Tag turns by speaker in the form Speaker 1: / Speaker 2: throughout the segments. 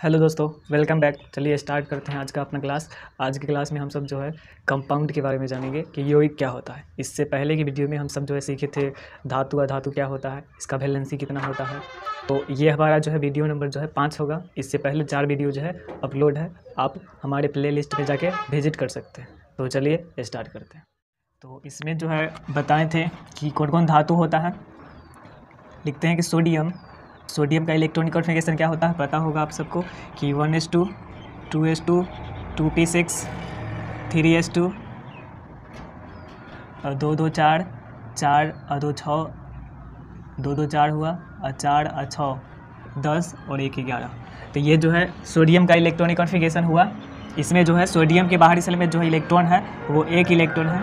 Speaker 1: Hello दोस्तों, welcome back. चलिए start करते हैं आज का अपना क्लास। आज की क्लास में हम सब जो है कंपाउंड के बारे में जानेंगे कि यौगिक क्या होता है। इससे पहले की वीडियो में हम सब जो है सीखे थे धातु अधातु क्या होता है, इसका वैलेंसी कितना होता है। तो ये हमारा जो है वीडियो नंबर जो है 5 होगा। इससे पहले 4 वीडियो जो है अपलोड है, आप हमारे प्ले लिस्ट में जाके विजिट कर सकते हैं। तो चलिए स्टार्ट करते हैं। तो इसमें जो है बताए थे कि कौन कौन धातु होता है। लिखते हैं कि सोडियम का इलेक्ट्रॉनिक कॉन्फ़िगरेशन क्या होता है, पता होगा आप सबको कि 1s2 2s2 2p6 3s2 और 2 2 4 4 और 2 6 2 2 4 हुआ और 4 और 6 10 और 1 11। तो ये जो है सोडियम का इलेक्ट्रॉनिक कॉन्फ़िगरेशन हुआ। इसमें जो है सोडियम के बाहरी सेल में जो इलेक्ट्रॉन है वो 1 इलेक्ट्रॉन है।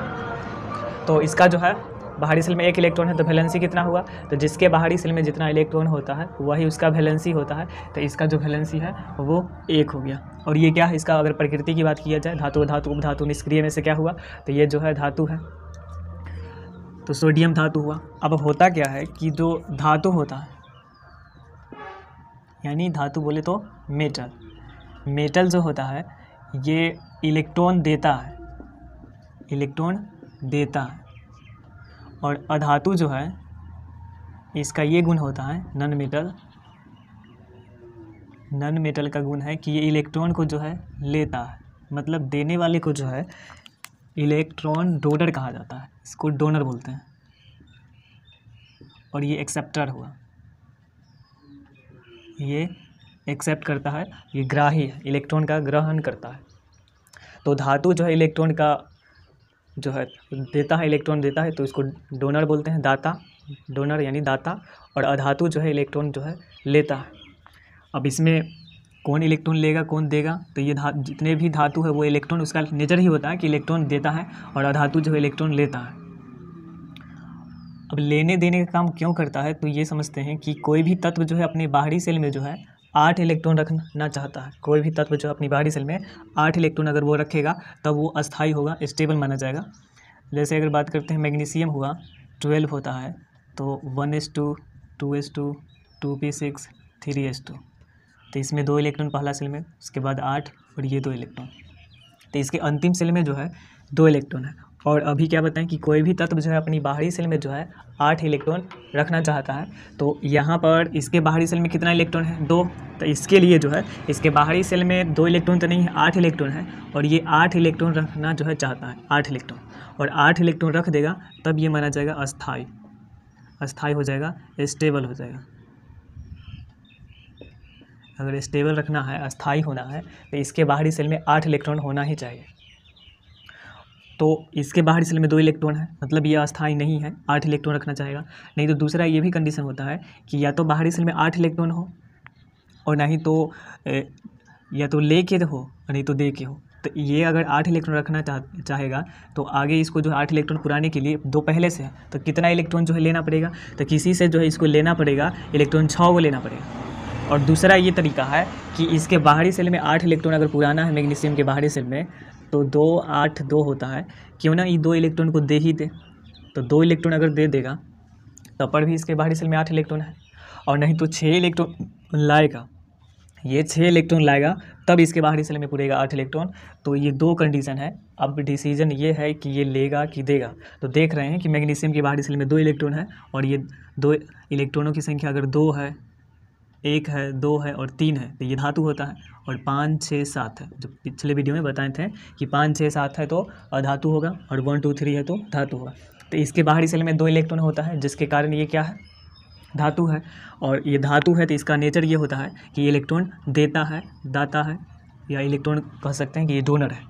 Speaker 1: तो इसका जो है बाहरी सेल में 1 इलेक्ट्रॉन है, तो वैलेंसी कितना हुआ। तो जिसके बाहरी सेल में जितना इलेक्ट्रॉन होता है वही उसका वैलेंसी होता है। तो इसका जो वैलेंसी है वो 1 हो गया। और ये क्या है, इसका अगर प्रकृति की बात किया जाए धातु धातु उपधातु निष्क्रिय में से क्या हुआ, तो ये जो है धातु है, तो सोडियम धातु हुआ। अब होता क्या है कि जो धातु होता है यानी धातु बोले तो मेटल जो होता है ये इलेक्ट्रॉन देता है। और अधातु जो है इसका ये गुण होता है, नॉन मेटल का गुण है कि ये इलेक्ट्रॉन को जो है लेता है, मतलब देने वाले को जो है इलेक्ट्रॉन डोनर कहा जाता है, इसको डोनर बोलते हैं। और ये एक्सेप्टर हुआ, ये एक्सेप्ट करता है, ये ग्राही है, इलेक्ट्रॉन का ग्रहण करता है। तो धातु जो है इलेक्ट्रॉन का जो है देता है, इलेक्ट्रॉन देता है, तो इसको डोनर बोलते हैं, डोनर यानी दाता। और अधातु जो है इलेक्ट्रॉन जो है लेता है। अब इसमें कौन इलेक्ट्रॉन लेगा कौन देगा, तो ये जितने भी धातु है वो इलेक्ट्रॉन, उसका नेचर ही होता है कि इलेक्ट्रॉन देता है, और अधातु जो है इलेक्ट्रॉन लेता है। अब लेने देने का काम क्यों करता है, तो ये समझते हैं कि कोई भी तत्व जो है अपने बाहरी सेल में जो है 8 इलेक्ट्रॉन रखना चाहता है। कोई भी तत्व जो अपनी बाहरी सेल में 8 इलेक्ट्रॉन अगर वो रखेगा तब वो अस्थायी होगा, स्टेबल माना जाएगा। जैसे अगर बात करते हैं मैग्नीशियम हुआ 12 होता है, तो 1s2 2s2 2p6 3s2। तो इसमें 2 इलेक्ट्रॉन पहला सेल में, उसके बाद 8 और ये 2 इलेक्ट्रॉन। तो इसके अंतिम सेल में जो है 2 इलेक्ट्रॉन है। और अभी क्या बताएं कि कोई भी तत्व जो है अपनी बाहरी सेल में जो है 8 इलेक्ट्रॉन रखना चाहता है। तो यहाँ पर इसके बाहरी सेल में कितना इलेक्ट्रॉन है, 2। तो इसके लिए जो है इसके बाहरी सेल में 2 इलेक्ट्रॉन तो नहीं है, 8 इलेक्ट्रॉन है, और ये 8 इलेक्ट्रॉन रखना जो है चाहता है, 8 इलेक्ट्रॉन। और 8 इलेक्ट्रॉन रख देगा तब ये माना जाएगा अस्थायी हो जाएगा, स्टेबल हो जाएगा। अगर स्टेबल रखना है, अस्थायी होना है, तो इसके बाहरी सेल में 8 इलेक्ट्रॉन होना ही चाहिए। तो इसके बाहरी सेल में 2 इलेक्ट्रॉन है, मतलब ये अस्थायी नहीं है, 8 इलेक्ट्रॉन रखना चाहेगा। नहीं तो दूसरा ये भी कंडीशन होता है कि या तो बाहरी सेल में 8 इलेक्ट्रॉन हो, और नहीं तो या तो ले के हो और नहीं तो दे के हो। तो ये अगर 8 इलेक्ट्रॉन रखना चाहेगा तो आगे इसको जो 8 इलेक्ट्रॉन पुराने के लिए 2 पहले से है, तो कितना इलेक्ट्रॉन जो है लेना पड़ेगा, तो किसी से जो है इसको लेना पड़ेगा, इलेक्ट्रॉन 6 को लेना पड़ेगा। और दूसरा ये तरीका है कि इसके बाहरी सेल में 8 इलेक्ट्रॉन अगर पुराना है मैग्नीशियम के बाहरी सेल में, तो 2 8 2 होता है, क्यों ना ये 2 इलेक्ट्रॉन को दे ही दे। तो 2 इलेक्ट्रॉन अगर दे देगा तब पर भी इसके बाहरी सेल में 8 इलेक्ट्रॉन है, और नहीं तो 6 इलेक्ट्रॉन लाएगा, ये 6 इलेक्ट्रॉन लाएगा तब इसके बाहरी सेल में पूरेगा 8 इलेक्ट्रॉन। तो ये 2 कंडीशन है। अब डिसीजन ये है कि ये लेगा कि देगा। तो देख रहे हैं कि मैग्नीशियम की बाहरी सेल में 2 इलेक्ट्रॉन है, और ये 2 इलेक्ट्रॉनों की संख्या अगर 2 है, 1 है, 2 है और 3 है, तो ये धातु होता है। और 5 6 7 है, जो पिछले वीडियो में बताए थे कि 5 6 7 है तो अधातु होगा, और 1 2 3 है तो धातु होगा। तो इसके बाहरी सेल में 2 इलेक्ट्रॉन होता है, जिसके कारण ये क्या है, धातु है। और ये धातु है तो इसका नेचर ये होता है कि ये इलेक्ट्रॉन देता है, दाता है, या इलेक्ट्रॉन कह सकते हैं कि ये डोनर है।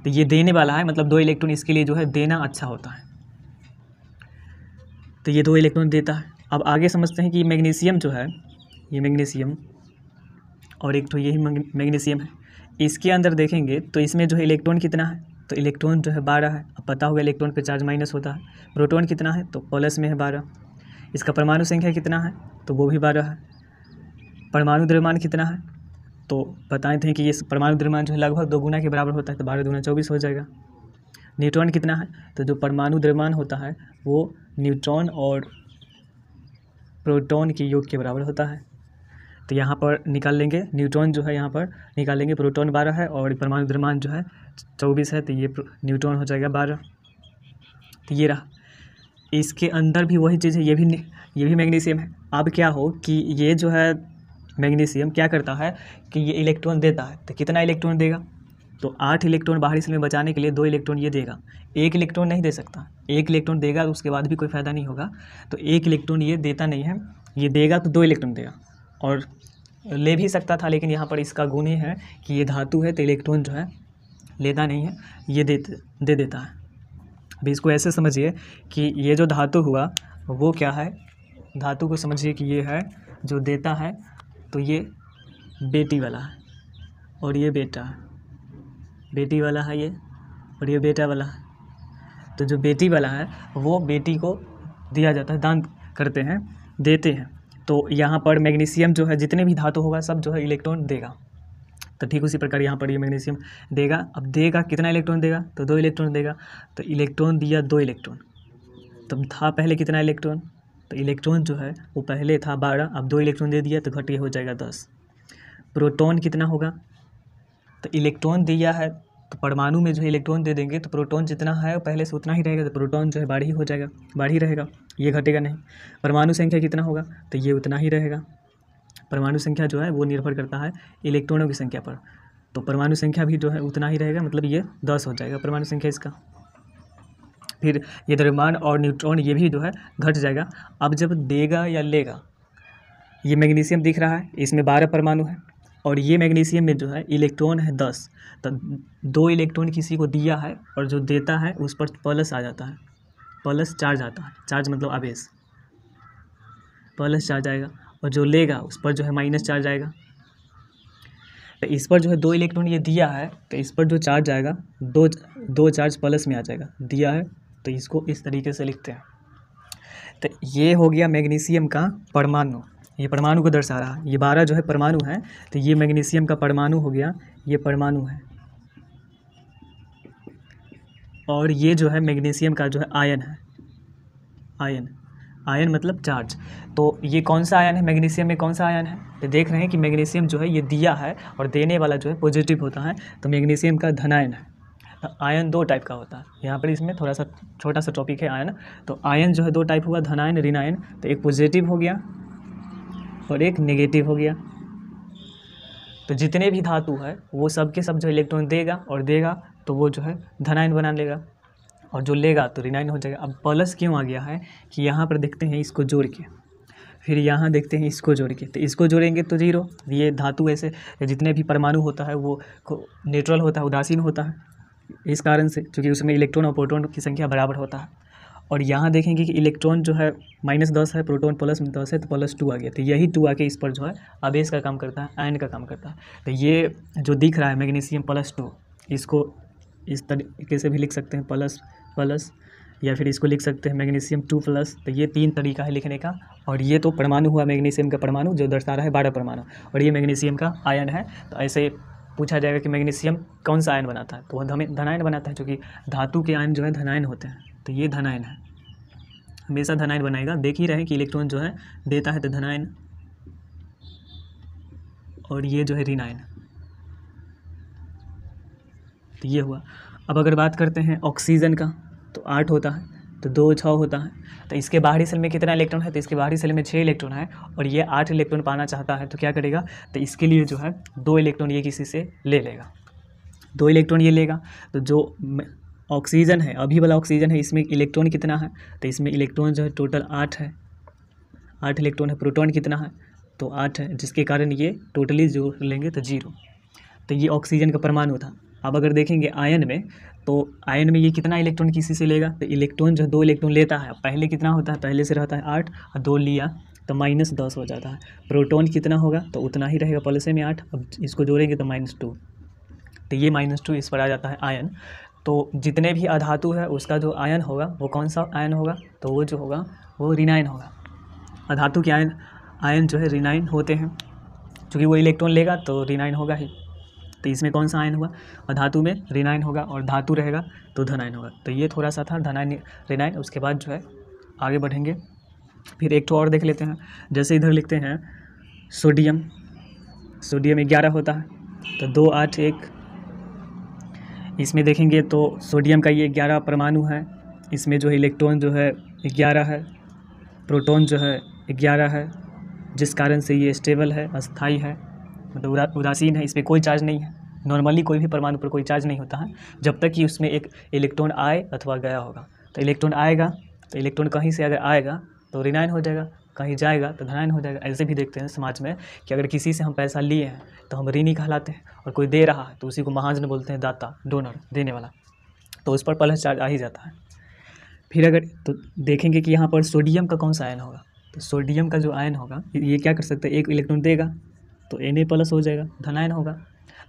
Speaker 1: तो ये देने वाला है, मतलब 2 इलेक्ट्रॉन इसके लिए जो है देना अच्छा होता है। तो ये 2 इलेक्ट्रॉन देता है। अब आगे समझते हैं कि मैग्नीशियम जो है, ये मैग्नीशियम और एक तो यही मैग्नीशियम है, इसके अंदर देखेंगे तो इसमें जो है इलेक्ट्रॉन कितना है, तो इलेक्ट्रॉन जो है 12 है। अब पता होगा इलेक्ट्रॉन पे चार्ज माइनस होता है। प्रोटॉन कितना है, तो प्लस में है 12। इसका परमाणु संख्या कितना है, तो वो भी 12 है। परमाणु द्रव्यमान कितना है, तो बताए थे कि ये परमाणु द्रव्यमान जो है लगभग 2 गुना के बराबर होता है, तो 12 दूना 24 हो जाएगा। न्यूट्रॉन कितना है, तो जो परमाणु द्रव्यमान होता है वो न्यूट्रॉन और प्रोटॉन के योग के बराबर होता है। तो यहाँ पर निकाल लेंगे न्यूट्रॉन जो है, यहाँ पर निकालेंगे प्रोटॉन 12 है और परमाणु द्रव्यमान जो है 24 है, तो ये न्यूट्रॉन हो जाएगा 12। तो ये रहा, इसके अंदर भी वही चीज़ है, ये भी मैग्नीशियम है। अब क्या हो कि ये जो है मैग्नीशियम क्या करता है कि ये इलेक्ट्रॉन देता है, तो कितना इलेक्ट्रॉन देगा, तो 8 इलेक्ट्रॉन बाहरी सेल में बचाने के लिए 2 इलेक्ट्रॉन ये देगा। 1 इलेक्ट्रॉन नहीं दे सकता, 1 इलेक्ट्रॉन देगा तो उसके बाद भी कोई फ़ायदा नहीं होगा, तो 1 इलेक्ट्रॉन ये देता नहीं है, ये देगा तो 2 इलेक्ट्रॉन देगा। और ले भी सकता था, लेकिन यहाँ पर इसका गुण ये है कि ये धातु है तो इलेक्ट्रॉन जो है लेता नहीं है, ये दे देता है। अभी इसको ऐसे समझिए कि ये जो धातु हुआ वो क्या है, धातु को समझिए कि ये है जो देता है, तो ये बेटी वाला है और ये बेटा है, बेटी वाला है ये और ये बेटा वाला है। तो जो बेटी वाला है वो बेटी को दिया जाता है, दान करते हैं, देते हैं। तो यहाँ पर मैग्नीशियम जो है जितने भी धातु होगा सब जो है इलेक्ट्रॉन देगा। तो ठीक उसी प्रकार यहाँ पर ये मैग्नीशियम देगा। अब देगा कितना इलेक्ट्रॉन देगा, तो 2 इलेक्ट्रॉन देगा। तो इलेक्ट्रॉन दिया 2 इलेक्ट्रॉन, तब था पहले कितना इलेक्ट्रॉन, तो इलेक्ट्रॉन जो है वो पहले था 12, अब 2 इलेक्ट्रॉन दे दिया तो घट हो जाएगा 10। प्रोटॉन कितना होगा, तो इलेक्ट्रॉन दिया है तो परमाणु में जो है इलेक्ट्रॉन दे देंगे तो प्रोटॉन जितना है पहले से उतना ही रहेगा, तो प्रोटॉन जो है बाढ़ ही हो जाएगा, बाढ़ ही रहेगा, ये घटेगा नहीं। परमाणु संख्या कितना होगा, तो ये उतना ही रहेगा। परमाणु संख्या जो है वो निर्भर करता है इलेक्ट्रॉनों की संख्या पर, तो परमाणु संख्या भी जो है उतना ही रहेगा, मतलब ये 10 हो जाएगा परमाणु संख्या इसका। फिर ये द्रव्यमान और न्यूट्रॉन ये भी जो है घट जाएगा। अब जब देगा या लेगा, ये मैग्नीशियम दिख रहा है, इसमें 12 परमाणु है और ये मैग्नीशियम में जो है इलेक्ट्रॉन है 10, तो 2 इलेक्ट्रॉन किसी को दिया है और जो देता है उस पर प्लस आ जाता है, प्लस चार्ज आता है, चार्ज मतलब आवेश, प्लस चार्ज आएगा, और जो लेगा उस पर जो है माइनस चार्ज आएगा। तो इस पर जो है 2 इलेक्ट्रॉन ये दिया है, तो इस पर जो चार्ज आएगा दो चार्ज प्लस में आ जाएगा, दिया है तो इसको इस तरीके से लिखते हैं। तो ये हो गया मैग्नीशियम का परमाणु, ये परमाणु को दर्शा रहा है। ये 12 जो है परमाणु है, तो ये मैग्नीशियम का परमाणु हो गया, ये परमाणु है। और ये जो है मैग्नीशियम का जो है आयन है, आयन मतलब चार्ज। तो ये कौन सा आयन है, मैग्नीशियम में कौन सा आयन है, तो देख रहे हैं कि मैग्नीशियम जो है ये दिया है और देने वाला जो है पॉजिटिव होता है, तो मैग्नीशियम का धनायन है। तो आयन 2 टाइप का होता है, यहाँ पर इसमें थोड़ा सा छोटा सा टॉपिक है आयन। तो आयन जो है 2 टाइप हुआ, धनायन ऋणायन। तो एक पॉजिटिव हो गया और एक नेगेटिव हो गया। तो जितने भी धातु है वो सब के सब जो इलेक्ट्रॉन देगा, और देगा तो वो जो है धनायन बना लेगा, और जो लेगा तो ऋणायन हो जाएगा। अब प्लस क्यों आ गया है कि यहाँ पर देखते हैं इसको जोड़ के, फिर यहाँ देखते हैं इसको जोड़ के, तो इसको जोड़ेंगे तो 0। ये धातु ऐसे जितने भी परमाणु होता है वो न्यूट्रल होता है, उदासीन होता है, इस कारण से क्योंकि उसमें इलेक्ट्रॉन और प्रोटॉन की संख्या बराबर होता है। और यहाँ देखेंगे कि इलेक्ट्रॉन जो है -10 है, प्रोटॉन +10 है, तो +2 आ गया। तो यही 2 आके इस पर जो है आवेश का काम करता है, आयन का काम करता है। तो ये जो दिख रहा है मैग्नीशियम +2, इसको इस तरीके से भी लिख सकते हैं, प्लस, या फिर इसको लिख सकते हैं मैग्नीशियम 2+। तो ये 3 तरीका है लिखने का। और ये तो परमाणु हुआ मैग्नीशियम का परमाणु जो दर्शा रहा है 12 परमाणु, और ये मैग्नीशियम का आयन है। तो ऐसे पूछा जाएगा कि मैग्नीशियम कौन सा आयन बनाता है, तो वह धनायन बनाता है, क्योंकि धातु के आयन जो है धनायन होते हैं। तो ये धनायन है, हमेशा धनायन बनाएगा। देख ही रहे हैं कि इलेक्ट्रॉन जो है देता है तो धनायन, और ये जो है ऋणायन। तो ये हुआ। अब अगर बात करते हैं ऑक्सीजन का, तो 8 होता है, तो 2 6 होता है। तो इसके बाहरी सेल में कितना इलेक्ट्रॉन है, तो इसके बाहरी सेल में 6 इलेक्ट्रॉन है, और ये 8 इलेक्ट्रॉन पाना चाहता है, तो क्या करेगा, तो इसके लिए जो है 2 इलेक्ट्रॉन ये किसी से ले लेगा, 2 इलेक्ट्रॉन ये लेगा। तो जो ऑक्सीजन है, अभी वाला ऑक्सीजन है, इसमें इलेक्ट्रॉन कितना है, तो इसमें इलेक्ट्रॉन जो है टोटल 8 है, 8 इलेक्ट्रॉन है। प्रोटॉन कितना है, तो 8 है, जिसके कारण ये टोटली जोड़ लेंगे तो 0। तो ये ऑक्सीजन का परमाणु था। अब अगर देखेंगे आयन में, तो आयन में ये कितना इलेक्ट्रॉन किसी से लेगा, तो इलेक्ट्रॉन जो 2 इलेक्ट्रॉन लेता है। पहले कितना होता है, पहले से रहता है 8 और 2 लिया तो -10 हो जाता है। प्रोटॉन कितना होगा, तो उतना ही रहेगा, प्लस में 8। अब इसको जोड़ेंगे तो -2, तो ये -2 इस पर आ जाता है आयन। तो जितने भी अधातु है उसका जो आयन होगा वो कौन सा आयन होगा, तो वो जो होगा वो ऋणायन होगा। अधातु के आयन जो है ऋणायन होते हैं, क्योंकि वो इलेक्ट्रॉन लेगा तो ऋणायन होगा ही। तो इसमें कौन सा आयन हुआ, अधातु में ऋणायन होगा, और धातु रहेगा तो धनायन होगा। तो ये थोड़ा सा था धनायन ऋणायन। उसके बाद जो है आगे बढ़ेंगे, फिर एक तो और देख लेते हैं। जैसे इधर लिखते हैं सोडियम 11 होता है, तो 2 8 1। इसमें देखेंगे तो सोडियम का ये 11 परमाणु है, इसमें जो है इलेक्ट्रॉन जो है 11 है, प्रोटॉन जो है 11 है, जिस कारण से ये स्टेबल है, अस्थाई है, मतलब उदासीन है, इसमें कोई चार्ज नहीं है। नॉर्मली कोई भी परमाणु पर कोई चार्ज नहीं होता है जब तक कि उसमें एक इलेक्ट्रॉन आए अथवा गया होगा। तो इलेक्ट्रॉन आएगा तो इलेक्ट्रॉन कहीं से अगर आएगा तो ऋणायन हो जाएगा, कहीं जाएगा तो धनायन हो जाएगा। ऐसे भी देखते हैं समाज में कि अगर किसी से हम पैसा लिए हैं तो हम ऋणी कहलाते हैं, और कोई दे रहा है तो उसी को महाजन बोलते हैं, दाता, डोनर, देने वाला। तो उस पर प्लस चार्ज आ ही जाता है। फिर अगर तो देखेंगे कि यहाँ पर सोडियम का कौन सा आयन होगा, तो सोडियम का जो आयन होगा ये क्या कर सकते हैं, एक इलेक्ट्रॉन देगा तो Na+ हो जाएगा, धनायन होगा।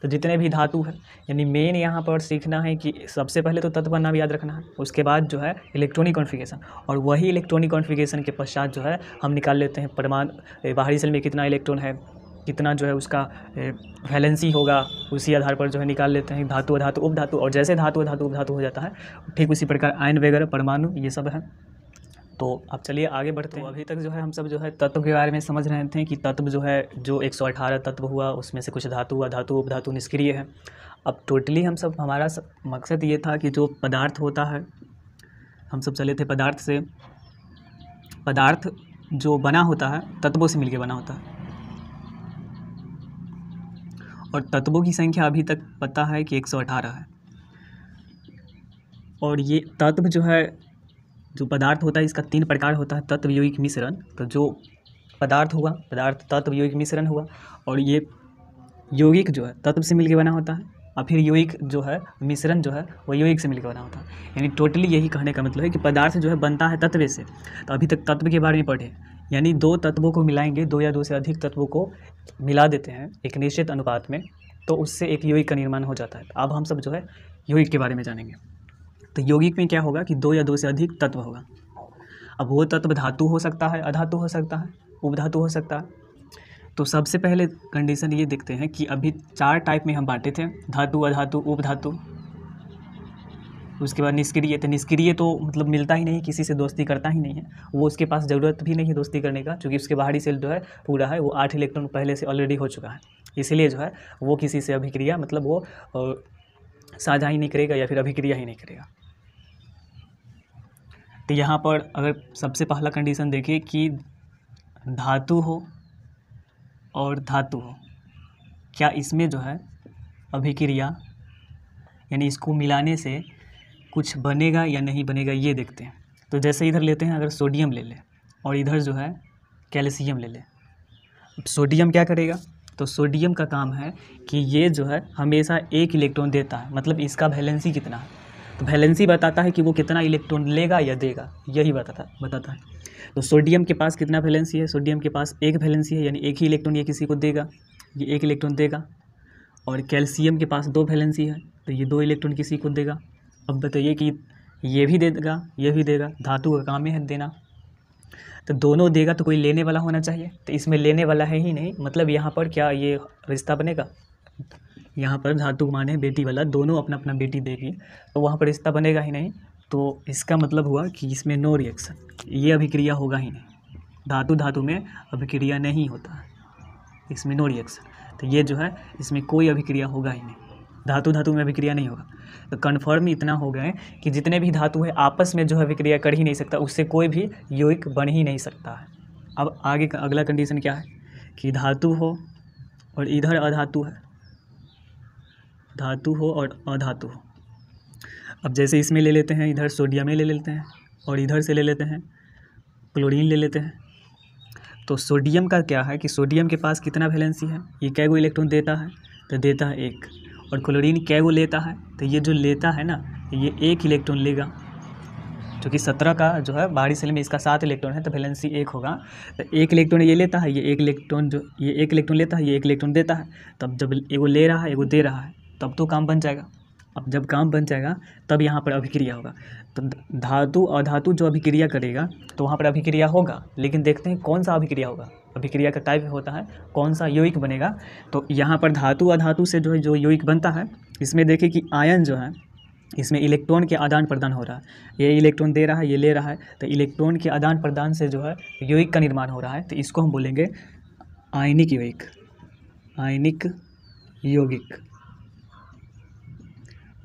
Speaker 1: तो जितने भी धातु है, यानी मेन यहाँ पर सीखना है कि सबसे पहले तो तत्व का नाम याद रखना है, उसके बाद जो है इलेक्ट्रॉनिक कॉन्फ़िगरेशन, और वही इलेक्ट्रॉनिक कॉन्फ़िगरेशन के पश्चात जो है हम निकाल लेते हैं परमाणु बाहरी सेल में कितना इलेक्ट्रॉन है, कितना जो है उसका वैलेंसी होगा, उसी आधार पर जो है निकाल लेते हैं धातु अधातु उपधातु। और जैसे धातु अधातु उपधातु हो जाता है ठीक उसी प्रकार आयन वगैरह परमाणु ये सब है। तो अब चलिए आगे बढ़ते हैं। अभी तक जो है हम सब जो है तत्व के बारे में समझ रहे थे कि तत्व जो है जो 118 तत्व हुआ उसमें से कुछ धातु हुआ, धातु उपधातु निष्क्रिय है। अब टोटली हम सब हमारा मकसद ये था कि जो पदार्थ होता है, हम सब चले थे पदार्थ से। पदार्थ जो बना होता है तत्वों से मिलकर बना होता है, और तत्वों की संख्या अभी तक पता है कि 118 है। और ये तत्व जो है जो पदार्थ होता है इसका 3 प्रकार होता है, तत्व यौगिक मिश्रण। तो जो पदार्थ हुआ, पदार्थ तत्व यौगिक मिश्रण हुआ, और ये यौगिक जो है तत्व से मिलकर बना होता है, और फिर यौगिक जो है मिश्रण जो है वो यौगिक से मिलकर बना होता है। यानी टोटली यही कहने का मतलब है कि पदार्थ जो है बनता है तत्व से। तो अभी तक तत्व के बारे में पढ़े, यानी 2 तत्वों को मिलाएंगे, 2 या 2 से अधिक तत्वों को मिला देते हैं एक निश्चित अनुपात में, तो उससे एक यौगिक का निर्माण हो जाता है। अब हम सब जो है यौगिक के बारे में जानेंगे। तो यौगिक में क्या होगा कि 2 या 2 से अधिक तत्व होगा। अब वो तत्व धातु हो सकता है, अधातु हो सकता है, उपधातु हो सकता है। तो सबसे पहले कंडीशन ये देखते हैं कि अभी 4 टाइप में हम बांटे थे, धातु, अधातु, उपधातु। उसके बाद निष्क्रिय। तो निष्क्रिय तो मतलब मिलता ही नहीं, किसी से दोस्ती करता ही नहीं है, वो उसके पास ज़रूरत भी नहीं है दोस्ती करने का, क्योंकि उसके बाहरी सेल जो है पूरा है वो 8 इलेक्ट्रॉन पहले से ऑलरेडी हो चुका है। इसलिए जो है वो किसी से अभिक्रिया मतलब वो साझा ही नहीं करेगा या फिर अभिक्रिया ही नहीं करेगा। तो यहाँ पर अगर सबसे पहला कंडीशन देखें कि धातु हो और धातु हो, क्या इसमें जो है अभिक्रिया यानी इसको मिलाने से कुछ बनेगा या नहीं बनेगा, ये देखते हैं। तो जैसे इधर लेते हैं, अगर सोडियम ले लें और इधर जो है कैल्शियम ले लें, सोडियम क्या करेगा, तो सोडियम का काम है कि ये जो है हमेशा 1 इलेक्ट्रॉन देता है, मतलब इसका वैलेंसी कितना है। तो वैलेंसी बताता है कि वो कितना इलेक्ट्रॉन लेगा या देगा, यही बताता है। तो सोडियम के पास कितना वैलेंसी है, सोडियम के पास 1 वैलेंसी है, यानी 1 ही इलेक्ट्रॉन ये किसी को देगा, ये 1 इलेक्ट्रॉन देगा। और कैल्शियम के पास 2 वैलेंसी है, तो ये 2 इलेक्ट्रॉन किसी को देगा। अब बताइए कि ये भी देगा, ये भी देगा, धातु का काम है देना। तो दोनों देगा तो कोई लेने वाला होना चाहिए, तो इसमें लेने वाला है ही नहीं, मतलब यहाँ पर क्या ये रिश्ता बनेगा, यहाँ पर धातु माने बेटी वाला, दोनों अपना अपना बेटी देगी, तो वहाँ पर रिश्ता बनेगा ही नहीं। तो इसका मतलब हुआ कि इसमें नो रिएक्शन, ये अभिक्रिया होगा ही नहीं। धातु धातु में अभिक्रिया नहीं होता है, इसमें नो रिएक्शन। तो ये जो है इसमें कोई अभिक्रिया होगा ही नहीं, धातु धातु में अभिक्रिया नहीं होगा। तो कन्फर्म इतना हो गए कि जितने भी धातु है आपस में जो है अभिक्रिया कर ही नहीं सकता, उससे कोई भी यौगिक बन ही नहीं सकता है। अब आगे का अगला कंडीशन क्या है कि धातु हो और इधर अधातु है, धातु हो और अधातु हो। अब जैसे इसमें ले लेते हैं, इधर सोडियम में ले लेते हैं और इधर से ले लेते हैं क्लोरीन ले लेते हैं। तो सोडियम का क्या है कि सोडियम के पास कितना वैलेंसी है, ये कैगो इलेक्ट्रॉन देता है, तो देता है 1। और क्लोरीन कैगो लेता है, तो ये जो लेता है ना ये 1 इलेक्ट्रॉन लेगा, क्योंकि 17 का जो है बाहरी सेल में इसका 7 इलेक्ट्रॉन है, तो वैलेंसी 1 होगा। तो 1 इलेक्ट्रॉन ये लेता है, ये 1 इलेक्ट्रॉन जो ये 1 इलेक्ट्रॉन लेता है, ये 1 इलेक्ट्रॉन देता है। तब जब एगो ले रहा है एगो दे रहा है तब तो काम बन जाएगा। अब जब काम बन जाएगा तब यहाँ पर अभिक्रिया होगा। तो धातु अधातु जो अभिक्रिया करेगा तो वहाँ पर अभिक्रिया होगा, लेकिन देखते हैं कौन सा अभिक्रिया होगा, अभिक्रिया का टाइप होता है कौन सा यौगिक बनेगा। तो यहाँ पर धातु अधातु से जो है जो यौगिक बनता है, इसमें देखिए कि आयन जो है इसमें इलेक्ट्रॉन के आदान प्रदान हो रहा है, ये इलेक्ट्रॉन दे रहा है, ये ले रहा है, तो इलेक्ट्रॉन के आदान प्रदान से जो है यौगिक का निर्माण हो रहा है। तो इसको हम बोलेंगे आयनिक यौगिक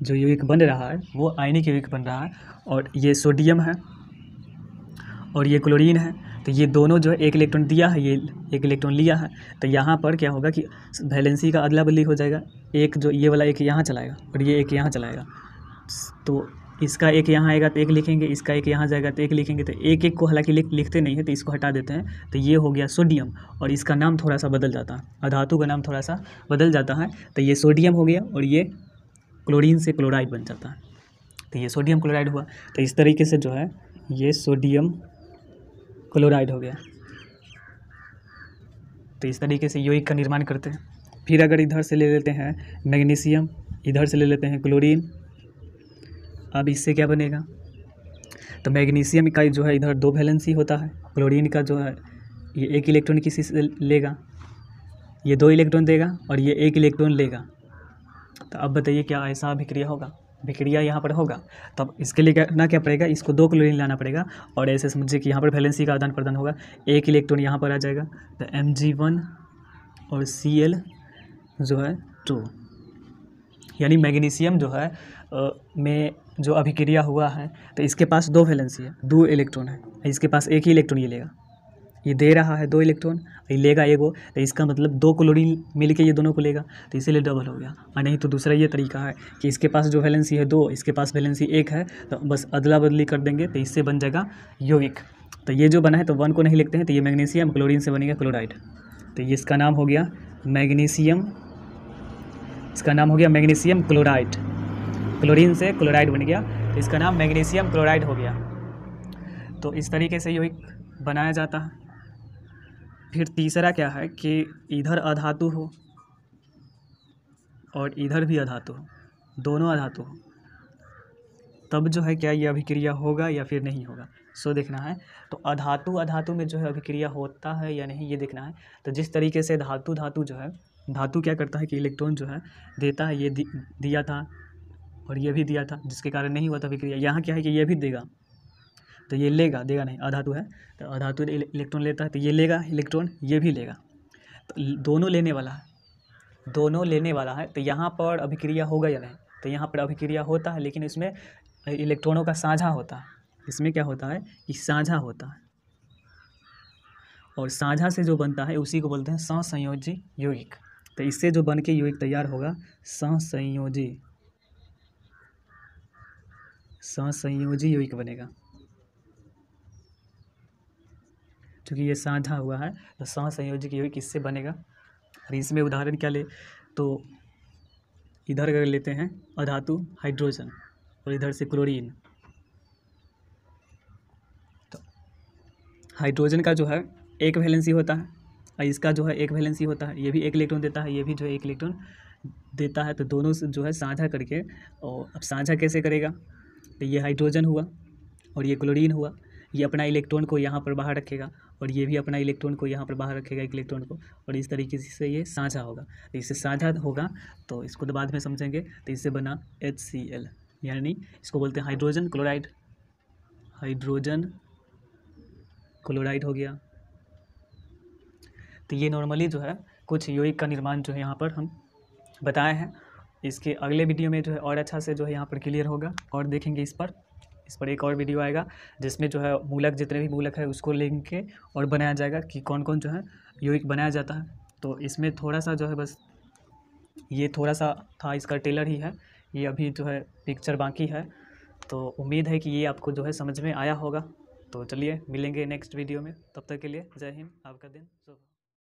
Speaker 1: जो यौगिक बन रहा है वो आयनिक यौगिक बन रहा है, और ये सोडियम है और ये क्लोरीन है। तो ये दोनों जो है एक इलेक्ट्रॉन दिया है, ये एक इलेक्ट्रॉन लिया है। तो यहाँ पर क्या होगा कि वैलेंसी का अदला बदली हो जाएगा, एक जो ये वाला एक यहाँ चलाएगा और ये एक यहाँ चलाएगा। तो इसका एक यहाँ आएगा तो एक लिखेंगे, इसका एक यहाँ जाएगा तो एक लिखेंगे। तो एक एक को हालांकि लिखते नहीं है, तो इसको हटा देते हैं। तो ये हो गया सोडियम, और इसका नाम थोड़ा सा बदल जाता है, अधातु का नाम थोड़ा सा बदल जाता है। तो ये सोडियम हो गया और ये क्लोरीन से क्लोराइड बन जाता है। तो ये सोडियम क्लोराइड हुआ। तो इस तरीके से जो है ये सोडियम क्लोराइड हो गया। तो इस तरीके से यौगिक का निर्माण करते हैं। फिर अगर इधर से ले लेते हैं मैग्नीशियम, इधर से ले लेते हैं क्लोरीन, अब इससे क्या बनेगा? तो मैग्नीशियम का जो है इधर 2 वैलेंसी होता है, क्लोरीन का जो है ये 1 इलेक्ट्रॉन किसी से लेगा, ये 2 इलेक्ट्रॉन देगा और ये 1 इलेक्ट्रॉन लेगा। तो अब बताइए क्या ऐसा अभिक्रिया होगा? अभिक्रिया यहाँ पर होगा। तो अब इसके लिए करना क्या पड़ेगा? इसको 2 क्लोरीन लाना पड़ेगा, और ऐसे समझिए कि यहाँ पर वैलेंसी का आदान प्रदान होगा। 1 इलेक्ट्रॉन यहाँ पर आ जाएगा, तो Mg1 और Cl जो है 2, यानी मैग्नीशियम जो है में जो अभिक्रिया हुआ है तो इसके पास 2 वैलेंसी है, 2 इलेक्ट्रॉन है, इसके पास 1 ही इलेक्ट्रॉन ये लेगा। ये दे रहा है 2 इलेक्ट्रॉन, ये लेगा एगो, तो इसका मतलब 2 क्लोरीन मिलके ये दोनों को लेगा, तो इसीलिए डबल हो गया। और नहीं तो दूसरा ये तरीका है कि इसके पास जो वैलेंसी है 2, इसके पास वैलेंसी 1 है, तो बस अदला बदली कर देंगे, तो इससे बन जाएगा यौगिक। तो ये जो बना है तो 1 को नहीं लिखते हैं, तो ये मैग्नीशियम क्लोरीन से बनेगा क्लोराइड। तो ये इसका नाम हो गया मैग्नीशियम, इसका नाम हो गया मैग्नीशियम क्लोराइड। क्लोरीन से क्लोराइड बन गया, तो इसका नाम मैग्नीशियम क्लोराइड हो गया। तो इस तरीके से यौगिक बनाया जाता है। फिर तीसरा क्या है कि इधर अधातु हो और इधर भी अधातु हो, दोनों अधातु हो, तब जो है क्या ये अभिक्रिया होगा या फिर नहीं होगा, सो देखना है। तो अधातु में जो है अभिक्रिया होता है या नहीं ये देखना है। तो जिस तरीके से धातु जो है, धातु क्या करता है कि इलेक्ट्रॉन जो है देता है, ये दिया था और ये भी दिया था, जिसके कारण नहीं हुआ था अभिक्रिया। यहाँ क्या है कि ये भी देगा तो ये लेगा, देगा नहीं, अधातु है तो अधातु इलेक्ट्रॉन लेता है तो ये लेगा इलेक्ट्रॉन, ये भी लेगा, तो दोनों लेने वाला है। तो यहाँ पर अभिक्रिया होगा या नहीं? तो यहाँ पर अभिक्रिया होता है, लेकिन इसमें इलेक्ट्रॉनों का साझा होता है। इसमें क्या होता है कि साझा होता है, और साझा से जो बनता है उसी को बोलते हैं सहसंयोजी यौगिक। तो इससे जो बन के यौगिक तैयार होगा सहसंयोजी यौगिक बनेगा। क्योंकि ये साझा हुआ है तो सहसंयोजी यौगिक किससे बनेगा? और इसमें उदाहरण क्या ले, तो इधर अगर लेते हैं अधातु हाइड्रोजन और इधर से क्लोरीन, तो हाइड्रोजन का जो है 1 वैलेंसी होता है और इसका जो है 1 वैलेंसी होता है, ये भी 1 इलेक्ट्रॉन देता है, ये भी जो है 1 इलेक्ट्रॉन देता है। तो दोनों से जो है साझा करके, और अब साझा कैसे करेगा? तो ये हाइड्रोजन हुआ और ये क्लोरीन हुआ, ये अपना इलेक्ट्रॉन को यहाँ पर बाहर रखेगा और ये भी अपना इलेक्ट्रॉन को यहाँ पर बाहर रखेगा, 1 इलेक्ट्रॉन को, और इस तरीके से ये साझा होगा। तो इससे साझा होगा तो इसको तो बाद में समझेंगे। तो इससे बना HCl, यानी इसको बोलते हैं हाइड्रोजन क्लोराइड हो गया। तो ये नॉर्मली जो है कुछ यौगिक का निर्माण जो है यहाँ पर हम बताए हैं। इसके अगले वीडियो में जो है और अच्छा से जो है यहाँ पर क्लियर होगा, और देखेंगे इस पर एक और वीडियो आएगा जिसमें जो है मूलक, जितने भी मूलक है उसको लेके और बनाया जाएगा कि कौन कौन जो है यौगिक बनाया जाता है। तो इसमें थोड़ा सा जो है बस ये थोड़ा सा था, इसका टेलर ही है, ये अभी जो है पिक्चर बाकी है। तो उम्मीद है कि ये आपको जो है समझ में आया होगा। तो चलिए मिलेंगे नेक्स्ट वीडियो में, तब तक के लिए जय हिंद, आपका दिन शुभ।